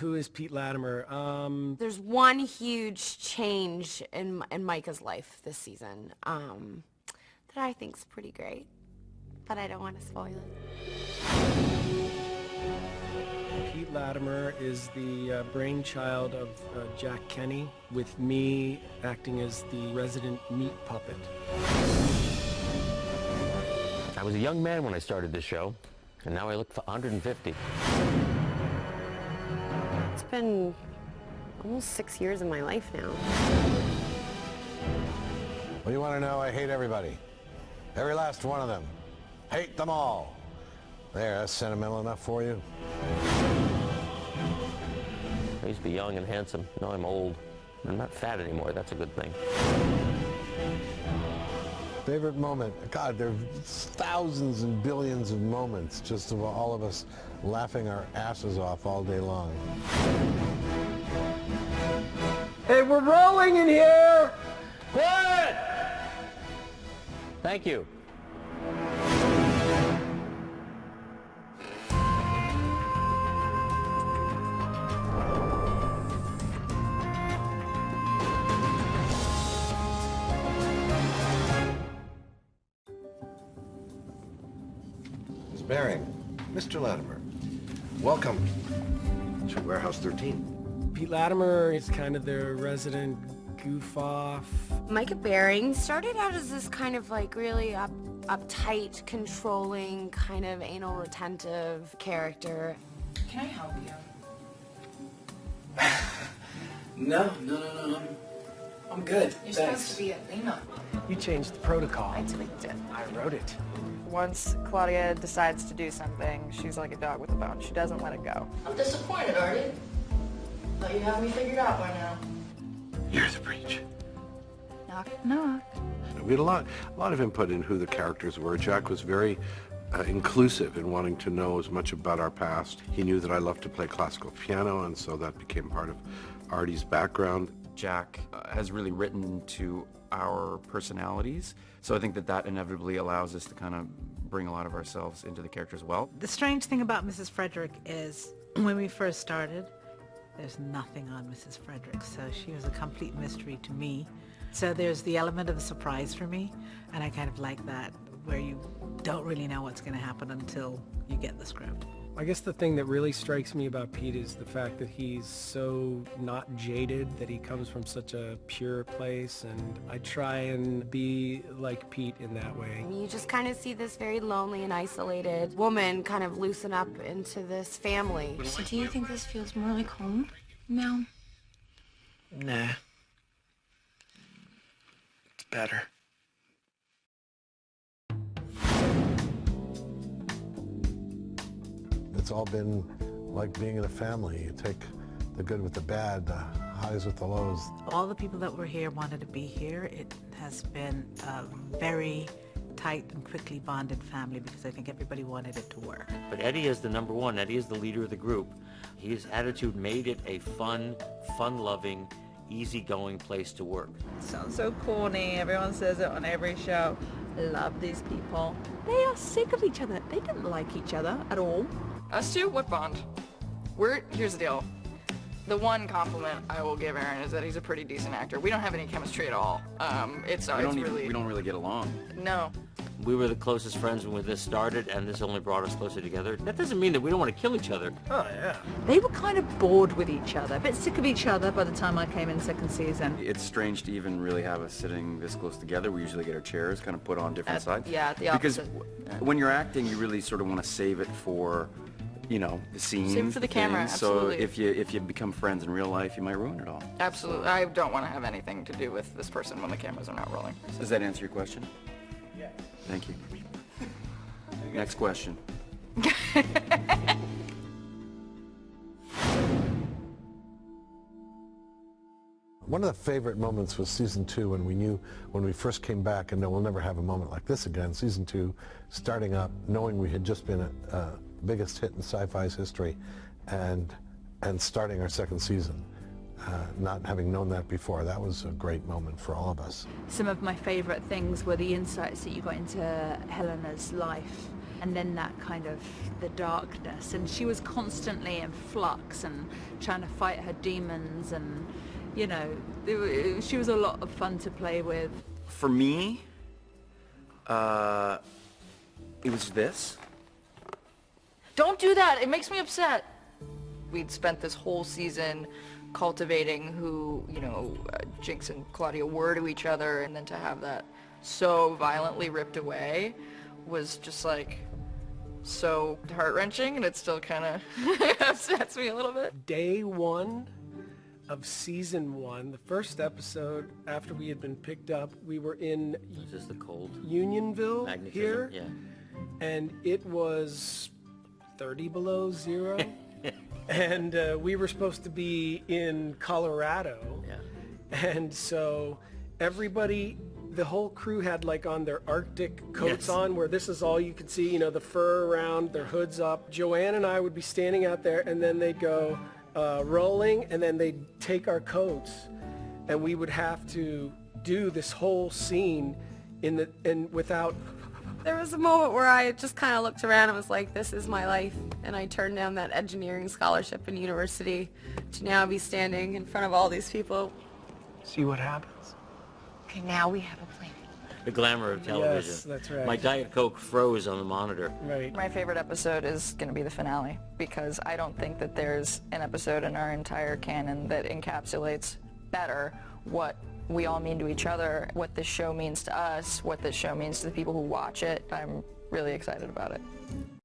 Who is Pete Latimer? There's one huge change in Micah's life this season that I think's pretty great, but I don't want to spoil it. Pete Latimer is the brainchild of Jack Kenny, with me acting as the resident meat puppet. I was a young man when I started this show, and now I look for 150. It's been almost 6 years of my life now. Well, you want to know, I hate everybody. Every last one of them. Hate them all. There, that's sentimental enough for you. I used to be young and handsome. Now I'm old. I'm not fat anymore. That's a good thing. Favorite moment? God, there are thousands and billions of moments just of all of us laughing our asses off all day long. Hey, we're rolling in here! Quiet! Thank you. Bearing, Mr. Latimer, welcome to Warehouse 13. Pete Latimer is kind of their resident goof-off. Micah Baring started out as this kind of like really uptight, controlling, kind of anal retentive character. Can I help you? No. I'm good. You're supposed to be a Lena. You changed the protocol. I tweaked it. I wrote it. Once Claudia decides to do something, she's like a dog with a bone. She doesn't let it go. I'm disappointed, Artie. Thought you have me figured out by now. You're the breach. Knock, knock. We had a lot of input in who the characters were. Jack was very inclusive in wanting to know as much about our past. He knew that I loved to play classical piano, and so that became part of Artie's background. Jack has really written to our personalities, so I think that inevitably allows us to kind of bring a lot of ourselves into the character as well. The strange thing about Mrs. Frederick is when we first started, there's nothing on Mrs. Frederick, so she was a complete mystery to me. So there's the element of the surprise for me, and I kind of like that, where you don't really know what's going to happen until you get the script. I guess the thing that really strikes me about Pete is the fact that he's so not jaded, that he comes from such a pure place, and I try and be like Pete in that way. You just kind of see this very lonely and isolated woman kind of loosen up into this family. So do you think this feels more like home now? Nah. It's better. It's all been like being in a family. You take the good with the bad, the highs with the lows. All the people that were here wanted to be here. It has been a very tight and quickly bonded family because I think everybody wanted it to work. But Eddie is the number one. Eddie is the leader of the group. His attitude made it a fun-loving, easygoing place to work. It sounds so corny. Everyone says it on every show. I love these people. They are sick of each other. They didn't like each other at all. Us two? What bond? Here's the deal. The one compliment I will give Aaron is that he's a pretty decent actor. We don't have any chemistry at all. We don't really get along. No. We were the closest friends when this started, and this only brought us closer together. That doesn't mean that we don't want to kill each other. Oh, yeah. They were kind of bored with each other, a bit sick of each other by the time I came in second season. It's strange to even really have us sitting this close together. We usually get our chairs kind of put on different sides. Yeah, at the opposite. Because when you're acting, you really sort of want to save it for, you know, the scenes. Save it for the camera, absolutely. So if you become friends in real life, you might ruin it all. Absolutely. I don't want to have anything to do with this person when the cameras are not rolling. Does that answer your question? Yeah. Thank you. Next question. One of the favorite moments was season 2 when we knew when we first came back, and no, we'll never have a moment like this again. Season 2, starting up, knowing we had just been a biggest hit in Sci-Fi's history, and starting our second season. Not having known that before, that was a great moment for all of us. Some of my favorite things were the insights that you got into Helena's life and then that kind of the darkness, and she was constantly in flux and trying to fight her demons, and you know, she was a lot of fun to play with. For me, it was this. Don't do that, it makes me upset. We'd spent this whole season cultivating who, you know, Jinx and Claudia were to each other, and then to have that so violently ripped away was just like so heart-wrenching, and it still kind of upsets me a little bit. Day one of season 1, the first episode after we had been picked up, we were in Is this the cold? Unionville Magnetism? here, Yeah. and it was 30 below zero. And we were supposed to be in Colorado. Yeah. And so everybody, the whole crew had like on their Arctic coats on, where this is all you could see, you know, the fur around, their hoods up. Joanne and I would be standing out there, and then they'd go rolling, and then they'd take our coats, and we would have to do this whole scene without... There was a moment where I just kind of looked around and was like, this is my life. And I turned down that engineering scholarship in university to now be standing in front of all these people. See what happens. Okay, now we have a plan. The glamour of television. Yes, that's right. My Diet Coke froze on the monitor. Right. My favorite episode is going to be the finale, because I don't think that there's an episode in our entire canon that encapsulates better what we all mean to each other, what this show means to us, what this show means to the people who watch it. I'm really excited about it.